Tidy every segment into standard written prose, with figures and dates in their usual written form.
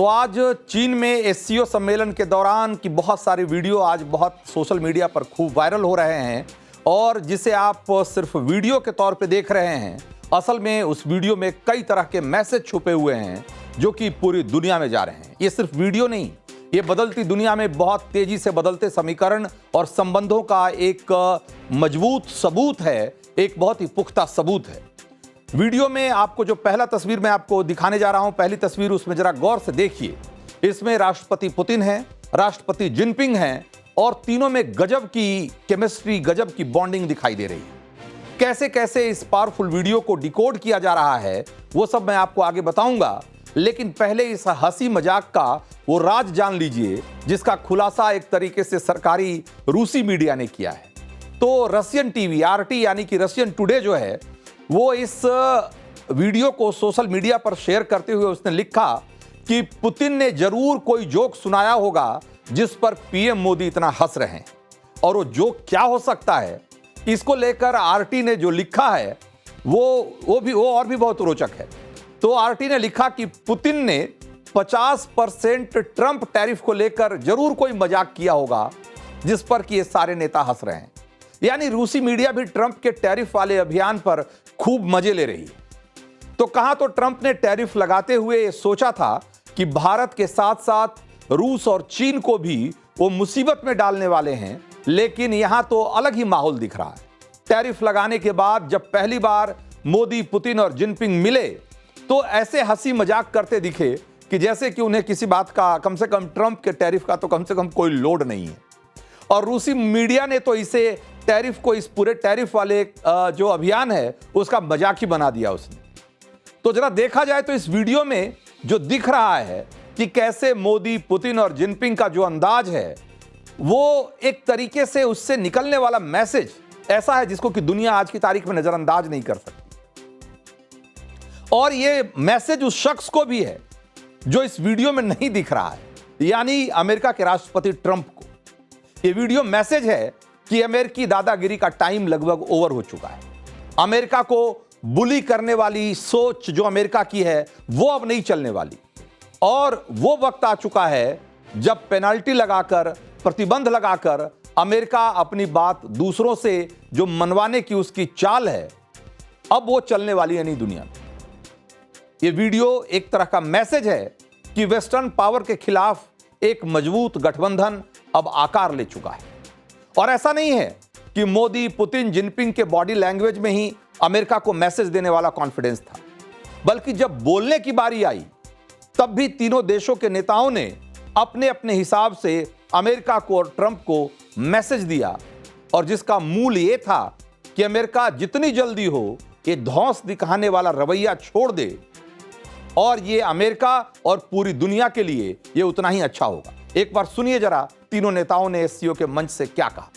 तो आज चीन में एससीओ सम्मेलन के दौरान की बहुत सारी वीडियो आज बहुत सोशल मीडिया पर खूब वायरल हो रहे हैं और जिसे आप सिर्फ वीडियो के तौर पे देख रहे हैं, असल में उस वीडियो में कई तरह के मैसेज छुपे हुए हैं जो कि पूरी दुनिया में जा रहे हैं। ये सिर्फ वीडियो नहीं, ये बदलती दुनिया में बहुत तेजी से बदलते समीकरण और संबंधों का एक मजबूत सबूत है, एक बहुत ही पुख्ता सबूत है। वीडियो में आपको जो पहला तस्वीर मैं आपको दिखाने जा रहा हूं, पहली तस्वीर, उसमें जरा गौर से देखिए। इसमें राष्ट्रपति पुतिन हैं, राष्ट्रपति जिनपिंग हैं और तीनों में गजब की केमिस्ट्री, गजब की बॉन्डिंग दिखाई दे रही है। कैसे कैसे इस पावरफुल वीडियो को डिकोड किया जा रहा है वो सब मैं आपको आगे बताऊंगा, लेकिन पहले इस हंसी मजाक का वो राज जान लीजिए जिसका खुलासा एक तरीके से सरकारी रूसी मीडिया ने किया है। तो रशियन टीवी आरटी यानी कि रशियन टुडे जो है वो इस वीडियो को सोशल मीडिया पर शेयर करते हुए उसने लिखा कि पुतिन ने जरूर कोई जोक सुनाया होगा जिस पर पीएम मोदी इतना हंस रहे हैं। और वो जोक क्या हो सकता है, इसको लेकर आरटी ने जो लिखा है वो और भी बहुत रोचक है। तो आरटी ने लिखा कि पुतिन ने 50% ट्रंप टैरिफ को लेकर जरूर कोई मजाक किया होगा जिस पर कि ये सारे नेता हंस रहे हैं। यानी रूसी मीडिया भी ट्रंप के टैरिफ वाले अभियान पर खूब मजे ले रही है। तो कहां तो ट्रंप ने टैरिफ लगाते हुए सोचा था कि भारत के साथ साथ रूस और चीन को भी वो मुसीबत में डालने वाले हैं, लेकिन यहां तो अलग ही माहौल दिख रहा है। टैरिफ लगाने के बाद जब पहली बार मोदी, पुतिन और जिनपिंग मिले तो ऐसे हंसी मजाक करते दिखे कि जैसे कि उन्हें किसी बात का, कम से कम ट्रंप के टैरिफ का तो कम से कम कोई लोड नहीं है। और रूसी मीडिया ने तो इसे टैरिफ को, इस पूरे टैरिफ वाले जो अभियान है उसका मजाक ही बना दिया उसने। तो जरा देखा जाए तो इस वीडियो में जो दिख रहा है कि कैसे मोदी, पुतिन और जिनपिंग का जो अंदाज है वो एक तरीके से उससे निकलने वाला मैसेज ऐसा है जिसको कि दुनिया आज की तारीख में नजरअंदाज नहीं कर सकती। और ये मैसेज उस शख्स को भी है जो इस वीडियो में नहीं दिख रहा है, यानी अमेरिका के राष्ट्रपति ट्रंप को। ये वीडियो मैसेज है कि अमेरिकी दादागिरी का टाइम लगभग ओवर हो चुका है। अमेरिका को बुली करने वाली सोच जो अमेरिका की है वो अब नहीं चलने वाली, और वो वक्त आ चुका है जब पेनल्टी लगाकर, प्रतिबंध लगाकर अमेरिका अपनी बात दूसरों से जो मनवाने की उसकी चाल है अब वो चलने वाली है नहीं दुनिया में। ये वीडियो एक तरह का मैसेज है कि वेस्टर्न पावर के खिलाफ एक मजबूत गठबंधन अब आकार ले चुका है। और ऐसा नहीं है कि मोदी, पुतिन, जिनपिंग के बॉडी लैंग्वेज में ही अमेरिका को मैसेज देने वाला कॉन्फिडेंस था, बल्कि जब बोलने की बारी आई तब भी तीनों देशों के नेताओं ने अपने अपने हिसाब से अमेरिका को और ट्रंप को मैसेज दिया, और जिसका मूल ये था कि अमेरिका जितनी जल्दी हो ये धौंस दिखाने वाला रवैया छोड़ दे, और ये अमेरिका और पूरी दुनिया के लिए ये उतना ही अच्छा होगा। एक बार सुनिए जरा तीनों नेताओं ने एससीओ के मंच से क्या कहा।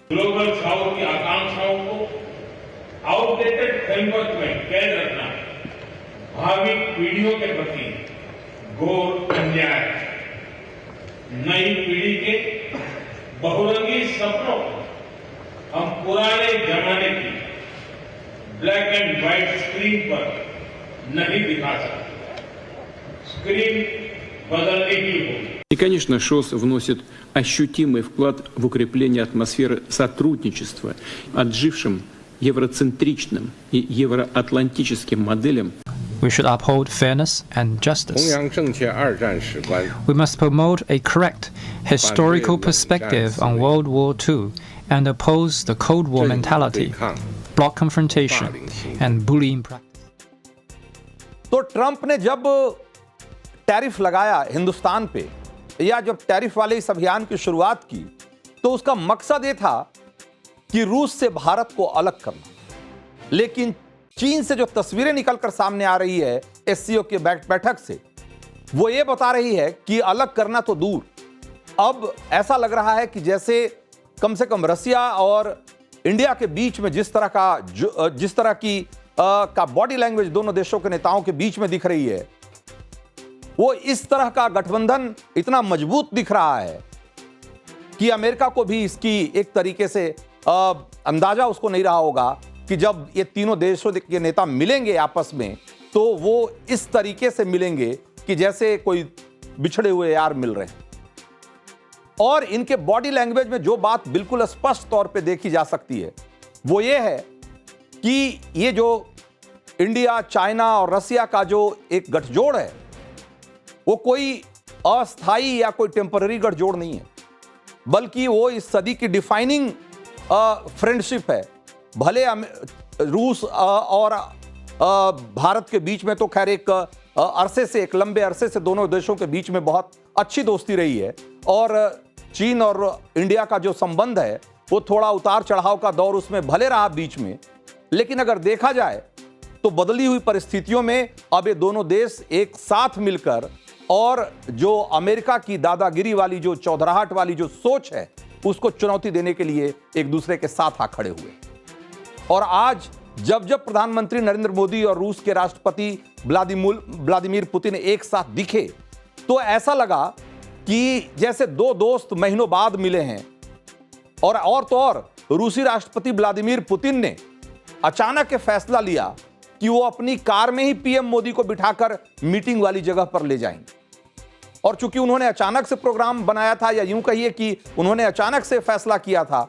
ग्लोबल साउथ की आकांक्षाओं को आउटडेटेड फ्रेमवर्क में कैद रखना भावी पीढ़ियों के प्रति घोर अन्याय है। नई पीढ़ी के बहुरंगी सपनों को हम पुराने जमाने की ब्लैक एंड व्हाइट स्क्रीन पर नहीं दिखा सकते। स्क्रीन बदलने की होगी। И, конечно, ШОС вносит ощутимый вклад в укрепление атмосферы сотрудничества, отжившим евроцентричным и евроатлантическим моделям. We should uphold fairness and justice. 弘扬正确二战史观， We must promote a correct historical perspective on World War II and oppose the Cold War 对 mentality, 抗 block confrontation, 霸凌行 and bullying practice. तो Trump ने जब टैरिफ लगाया हिंदुस्तान पे, या जब टैरिफ वाले इस अभियान की शुरुआत की, तो उसका मकसद ये था कि रूस से भारत को अलग करना। लेकिन चीन से जो तस्वीरें निकलकर सामने आ रही है एससीओ के बैठक से, वो ये बता रही है कि अलग करना तो दूर, अब ऐसा लग रहा है कि जैसे कम से कम रसिया और इंडिया के बीच में जिस तरह की का बॉडी लैंग्वेज दोनों देशों के नेताओं के बीच में दिख रही है, वो इस तरह का गठबंधन इतना मजबूत दिख रहा है कि अमेरिका को भी इसकी एक तरीके से अंदाजा उसको नहीं रहा होगा कि जब ये तीनों देशों के नेता मिलेंगे आपस में तो वो इस तरीके से मिलेंगे कि जैसे कोई बिछड़े हुए यार मिल रहे हैं। और इनके बॉडी लैंग्वेज में जो बात बिल्कुल स्पष्ट तौर पे देखी जा सकती है वो ये है कि ये जो इंडिया, चाइना और रसिया का जो एक गठजोड़ है वो कोई अस्थाई या कोई टेम्पररी गठजोड़ नहीं है, बल्कि वो इस सदी की डिफाइनिंग फ्रेंडशिप है। भले रूस और भारत के बीच में तो खैर एक अरसे से, एक लंबे अरसे से दोनों देशों के बीच में बहुत अच्छी दोस्ती रही है, और चीन और इंडिया का जो संबंध है वो थोड़ा उतार चढ़ाव का दौर उसमें भले रहा बीच में, लेकिन अगर देखा जाए तो बदली हुई परिस्थितियों में अब ये दोनों देश एक साथ मिलकर और जो अमेरिका की दादागिरी वाली, जो चौधराहट वाली जो सोच है, उसको चुनौती देने के लिए एक दूसरे के साथ आ खड़े हुए। और आज जब जब प्रधानमंत्री नरेंद्र मोदी और रूस के राष्ट्रपति व्लादिमीर पुतिन एक साथ दिखे तो ऐसा लगा कि जैसे दो दोस्त महीनों बाद मिले हैं। और तो और रूसी राष्ट्रपति व्लादिमीर पुतिन ने अचानक ये फैसला लिया कि वो अपनी कार में ही पीएम मोदी को बिठाकर मीटिंग वाली जगह पर ले जाएंगे। और चूंकि उन्होंने अचानक से प्रोग्राम बनाया था, या यूं कहिए कि उन्होंने अचानक से फैसला किया था,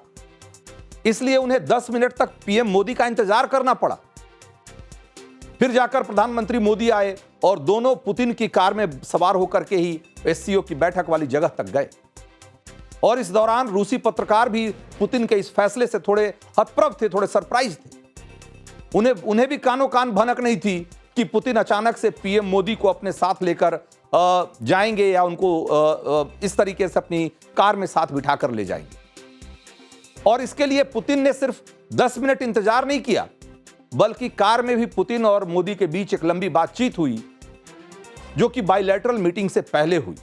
इसलिए उन्हें 10 मिनट तक पीएम मोदी का इंतजार करना पड़ा। फिर जाकर प्रधानमंत्री मोदी आए और दोनों पुतिन की कार में सवार होकर के ही एससीओ की बैठक वाली जगह तक गए। और इस दौरान रूसी पत्रकार भी पुतिन के इस फैसले से थोड़े हतप्रभ थे, थोड़े सरप्राइज थे। उन्हें भी कानों कान भनक नहीं थी कि पुतिन अचानक से पीएम मोदी को अपने साथ लेकर जाएंगे या उनको इस तरीके से अपनी कार में साथ बिठाकर ले जाएंगे। और इसके लिए पुतिन ने सिर्फ 10 मिनट इंतजार नहीं किया, बल्कि कार में भी पुतिन और मोदी के बीच एक लंबी बातचीत हुई, जो कि बायलैटरल मीटिंग से पहले हुई।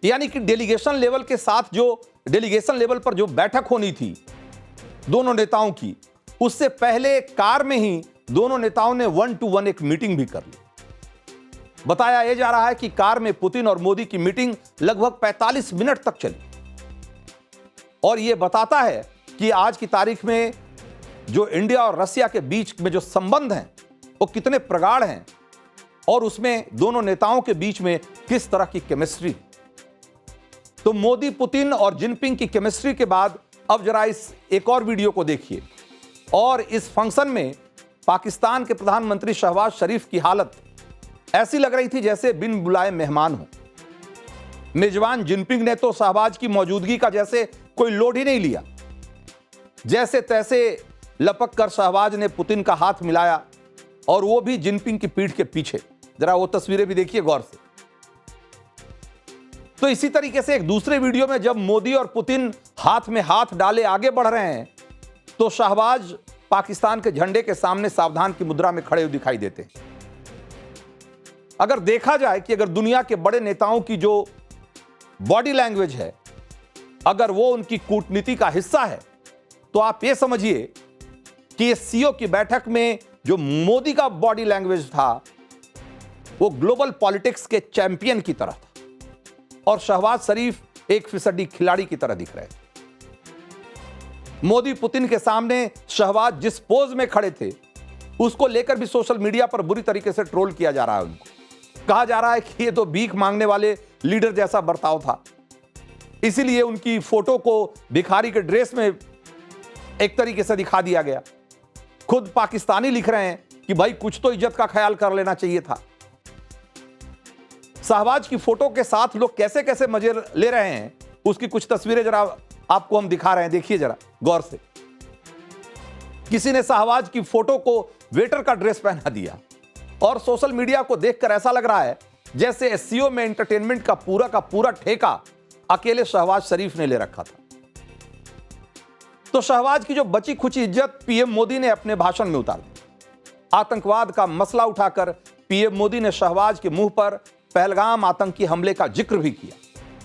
यानी कि डेलीगेशन लेवल के साथ, जो डेलीगेशन लेवल पर जो बैठक होनी थी दोनों नेताओं की, उससे पहले कार में ही दोनों नेताओं ने 1-to-1 एक मीटिंग भी कर ली। बताया यह जा रहा है कि कार में पुतिन और मोदी की मीटिंग लगभग 45 मिनट तक चली। और यह बताता है कि आज की तारीख में जो इंडिया और रसिया के बीच में जो संबंध हैं वो कितने प्रगाढ़ हैं, और उसमें दोनों नेताओं के बीच में किस तरह की केमिस्ट्री। तो मोदी, पुतिन और जिनपिंग की केमिस्ट्री के बाद अब जरा इस एक और वीडियो को देखिए। और इस फंक्शन में पाकिस्तान के प्रधानमंत्री शहबाज शरीफ की हालत ऐसी लग रही थी जैसे बिन बुलाए मेहमान हो। मेजबान जिनपिंग ने तो शहबाज की मौजूदगी का जैसे कोई लोड ही नहीं लिया। जैसे तैसे लपक कर शहबाज ने पुतिन का हाथ मिलाया, और वो भी जिनपिंग की पीठ के पीछे। जरा वो तस्वीरें भी देखिए गौर से। तो इसी तरीके से एक दूसरे वीडियो में जब मोदी और पुतिन हाथ में हाथ डाले आगे बढ़ रहे हैं, तो शहबाज पाकिस्तान के झंडे के सामने सावधान की मुद्रा में खड़े हुए दिखाई देते हैं। अगर देखा जाए कि अगर दुनिया के बड़े नेताओं की जो बॉडी लैंग्वेज है, अगर वो उनकी कूटनीति का हिस्सा है, तो आप ये समझिए कि सीओ की बैठक में जो मोदी का बॉडी लैंग्वेज था वो ग्लोबल पॉलिटिक्स के चैंपियन की तरह था, और शहबाज शरीफ 1% खिलाड़ी की तरह दिख रहे थे। मोदी पुतिन के सामने शहबाज जिस पोज में खड़े थे, उसको लेकर भी सोशल मीडिया पर बुरी तरीके से ट्रोल किया जा रहा है। उनको कहा जा रहा है कि ये तो भीख मांगने वाले लीडर जैसा बर्ताव था, इसीलिए उनकी फोटो को भिखारी के ड्रेस में एक तरीके से दिखा दिया गया। खुद पाकिस्तानी लिख रहे हैं कि भाई कुछ तो इज्जत का ख्याल कर लेना चाहिए था। शहबाज की फोटो के साथ लोग कैसे कैसे मजे ले रहे हैं, उसकी कुछ तस्वीरें जरा आपको हम दिखा रहे हैं, देखिए जरा गौर से। किसी ने शहबाज की फोटो को वेटर का ड्रेस पहना दिया, और सोशल मीडिया को देखकर ऐसा लग रहा है जैसे एससीओ में एंटरटेनमेंट का पूरा ठेका अकेले शहबाज शरीफ ने ले रखा था। तो शहबाज की जो बची खुची इज्जत पीएम मोदी ने अपने भाषण में उतार दी। आतंकवाद का मसला उठाकर पीएम मोदी ने शहबाज के मुंह पर पहलगाम आतंकी हमले का जिक्र भी किया,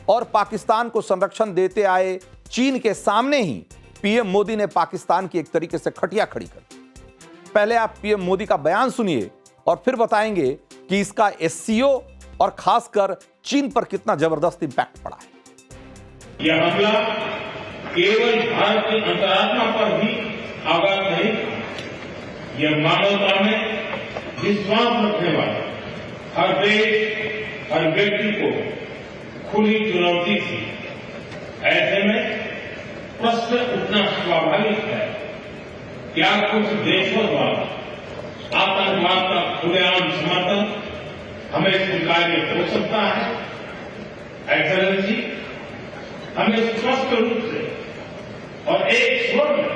और पाकिस्तान को संरक्षण देते आए चीन के सामने ही पीएम मोदी ने पाकिस्तान की एक तरीके से खटिया खड़ी कर दी। पहले आप पीएम मोदी का बयान सुनिए और फिर बताएंगे कि इसका एससीओ और खासकर चीन पर कितना जबरदस्त इंपैक्ट पड़ा है। यह हमला केवल भारत की अंतरात्मा पर ही आघात नहीं, यह मानवता में विश्वास रखने वाले हर देश, हर व्यक्ति को खुली चुनौती थी। ऐसे में प्रश्न उठना स्वाभाविक है, क्या कुछ देशों द्वारा आतंकवाद का खुलेआम समर्थन हमें स्वीकार्य हो सकता है? एक्सेलेंसी, हमें स्पष्ट रूप से और एक स्वर में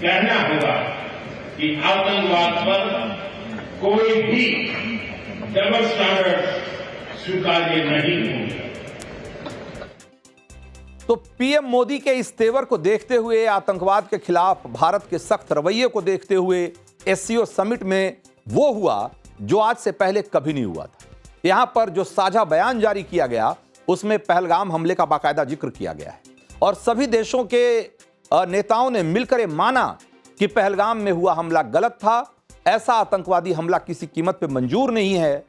कहना होगा कि आतंकवाद पर कोई भी डबल स्टैंडर्ड स्वीकार्य नहीं होंगे। तो पीएम मोदी के इस तेवर को देखते हुए, आतंकवाद के खिलाफ भारत के सख्त रवैये को देखते हुए, एससीओ समिट में वो हुआ जो आज से पहले कभी नहीं हुआ था। यहां पर जो साझा बयान जारी किया गया उसमें पहलगाम हमले का बाकायदा जिक्र किया गया है और सभी देशों के नेताओं ने मिलकर ये माना कि पहलगाम में हुआ हमला गलत था, ऐसा आतंकवादी हमला किसी कीमत पर मंजूर नहीं है।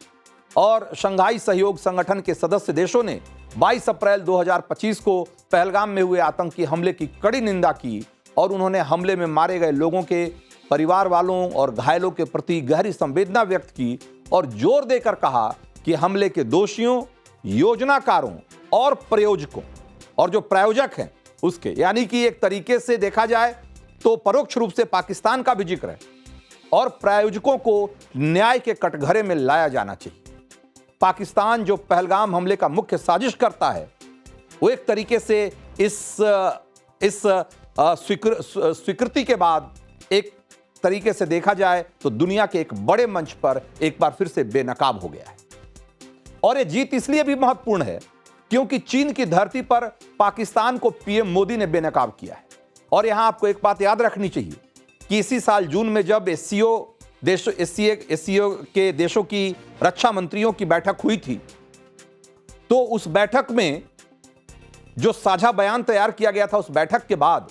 और शंघाई सहयोग संगठन के सदस्य देशों ने 22 अप्रैल 2025 को पहलगाम में हुए आतंकी हमले की कड़ी निंदा की और उन्होंने हमले में मारे गए लोगों के परिवार वालों और घायलों के प्रति गहरी संवेदना व्यक्त की और जोर देकर कहा कि हमले के दोषियों, योजनाकारों और प्रयोजकों और जो प्रायोजक हैं उसके, यानी कि एक तरीके से देखा जाए तो परोक्ष रूप से पाकिस्तान का भी जिक्र है, और प्रायोजकों को न्याय के कटघरे में लाया जाना चाहिए। पाकिस्तान जो पहलगाम हमले का मुख्य साजिश करता है, वो एक तरीके से इस स्वीकृति के बाद एक तरीके से देखा जाए तो दुनिया के एक बड़े मंच पर एक बार फिर से बेनकाब हो गया है। और ये जीत इसलिए भी महत्वपूर्ण है क्योंकि चीन की धरती पर पाकिस्तान को पीएम मोदी ने बेनकाब किया है। और यहां आपको एक बात याद रखनी चाहिए कि इसी साल जून में जब एससीओ के देशों की रक्षा मंत्रियों की बैठक हुई थी, तो उस बैठक में जो साझा बयान तैयार किया गया था, उस बैठक के बाद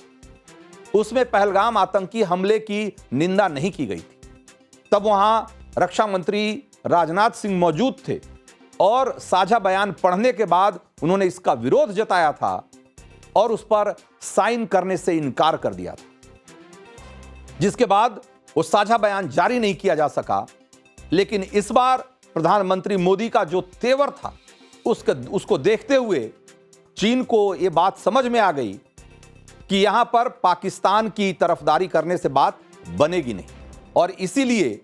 उसमें पहलगाम आतंकी हमले की निंदा नहीं की गई थी। तब वहां रक्षा मंत्री राजनाथ सिंह मौजूद थे और साझा बयान पढ़ने के बाद उन्होंने इसका विरोध जताया था और उस पर साइन करने से इनकार कर दिया था, जिसके बाद वो साझा बयान जारी नहीं किया जा सका। लेकिन इस बार प्रधानमंत्री मोदी का जो तेवर था उसको देखते हुए चीन को यह बात समझ में आ गई कि यहां पर पाकिस्तान की तरफदारी करने से बात बनेगी नहीं। और इसीलिए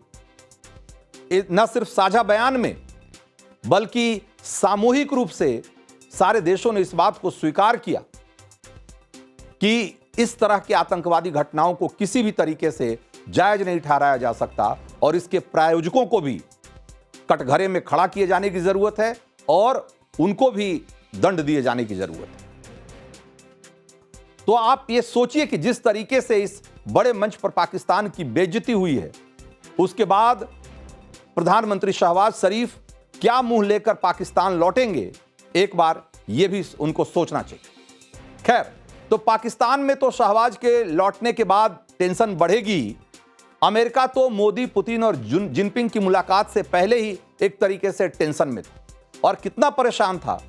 न सिर्फ साझा बयान में बल्कि सामूहिक रूप से सारे देशों ने इस बात को स्वीकार किया कि इस तरह के आतंकवादी घटनाओं को किसी भी तरीके से जायज नहीं ठहराया जा सकता और इसके प्रायोजकों को भी कटघरे में खड़ा किए जाने की जरूरत है और उनको भी दंड दिए जाने की जरूरत है। तो आप ये सोचिए कि जिस तरीके से इस बड़े मंच पर पाकिस्तान की बेइज्जती हुई है, उसके बाद प्रधानमंत्री शहबाज शरीफ क्या मुंह लेकर पाकिस्तान लौटेंगे, एक बार यह भी उनको सोचना चाहिए। खैर, तो पाकिस्तान में तो शहबाज के लौटने के बाद टेंशन बढ़ेगी। अमेरिका तो मोदी, पुतिन और जिनपिंग की मुलाकात से पहले ही एक तरीके से टेंशन में था और कितना परेशान था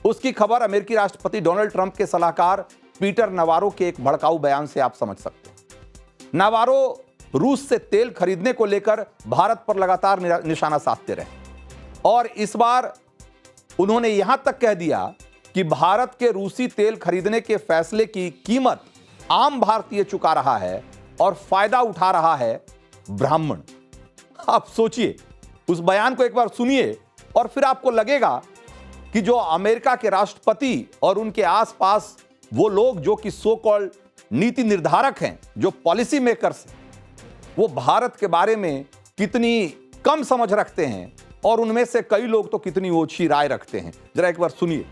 उसकी खबर अमेरिकी राष्ट्रपति डोनाल्ड ट्रंप के सलाहकार पीटर नवारो के एक भड़काऊ बयान से आप समझ सकते हैं। नवारो रूस से तेल खरीदने को लेकर भारत पर लगातार निशाना साधते रहे और इस बार उन्होंने यहां तक कह दिया कि भारत के रूसी तेल खरीदने के फैसले की कीमत आम भारतीय चुका रहा है और फायदा उठा रहा है ब्राह्मण। आप सोचिए, उस बयान को एक बार सुनिए और फिर आपको लगेगा कि जो अमेरिका के राष्ट्रपति और उनके आसपास वो लोग जो कि सो कॉल्ड नीति निर्धारक हैं, जो पॉलिसी मेकर्स हैं, वो भारत के बारे में कितनी कम समझ रखते हैं और उनमें से कई लोग तो कितनी ओछी राय रखते हैं। जरा एक बार सुनिए।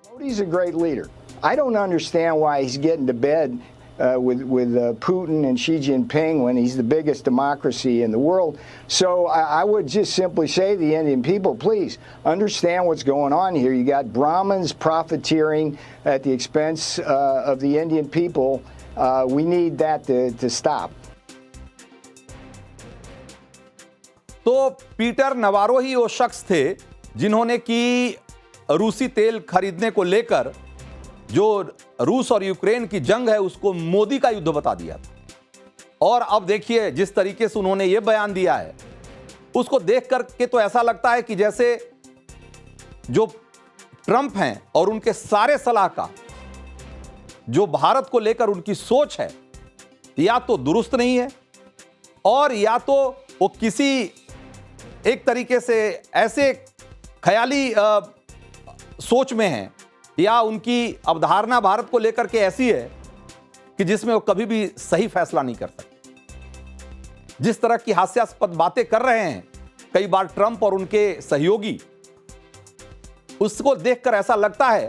Modi's a great leader. I don't understand why he's getting to bed with Putin and Xi Jinping when he's the biggest democracy in the world. So I would just simply say to the Indian people, please understand what's going on here. You got Brahmins profiteering at the expense of the Indian people. We need that to stop. तो Peter Navarro ही वो शख्स थे जिन्होंने कि रूसी तेल खरीदने को लेकर जो रूस और यूक्रेन की जंग है उसको मोदी का युद्ध बता दिया था। और अब देखिए जिस तरीके से उन्होंने ये बयान दिया है उसको देख करके तो ऐसा लगता है कि जैसे जो ट्रंप हैं और उनके सारे सलाहकार, जो भारत को लेकर उनकी सोच है, या तो दुरुस्त नहीं है और या तो वो किसी एक तरीके से ऐसे ख्याली सोच में हैं, या उनकी अवधारणा भारत को लेकर के ऐसी है कि जिसमें वो कभी भी सही फैसला नहीं कर सकते। जिस तरह की हास्यास्पद बातें कर रहे हैं कई बार ट्रंप और उनके सहयोगी, उसको देखकर ऐसा लगता है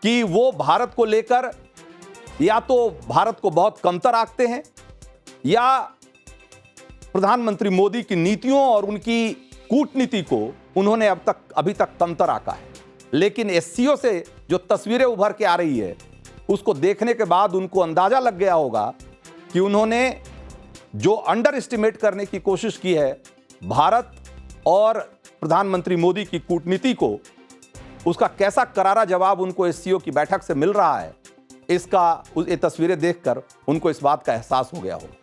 कि वो भारत को लेकर या तो भारत को बहुत कमतर आंकते हैं, या प्रधानमंत्री मोदी की नीतियों और उनकी कूटनीति को उन्होंने अभी तक कमतर आंका है। लेकिन एससीओ से जो तस्वीरें उभर के आ रही है, उसको देखने के बाद उनको अंदाजा लग गया होगा कि उन्होंने जो अंडर एस्टिमेट करने की कोशिश की है भारत और प्रधानमंत्री मोदी की कूटनीति को, उसका कैसा करारा जवाब उनको एससीओ की बैठक से मिल रहा है, ये तस्वीरें देखकर उनको इस बात का एहसास हो गया होगा।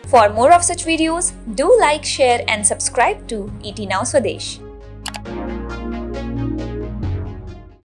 For more of such videos, do like, share and subscribe to ET Now Swadesh.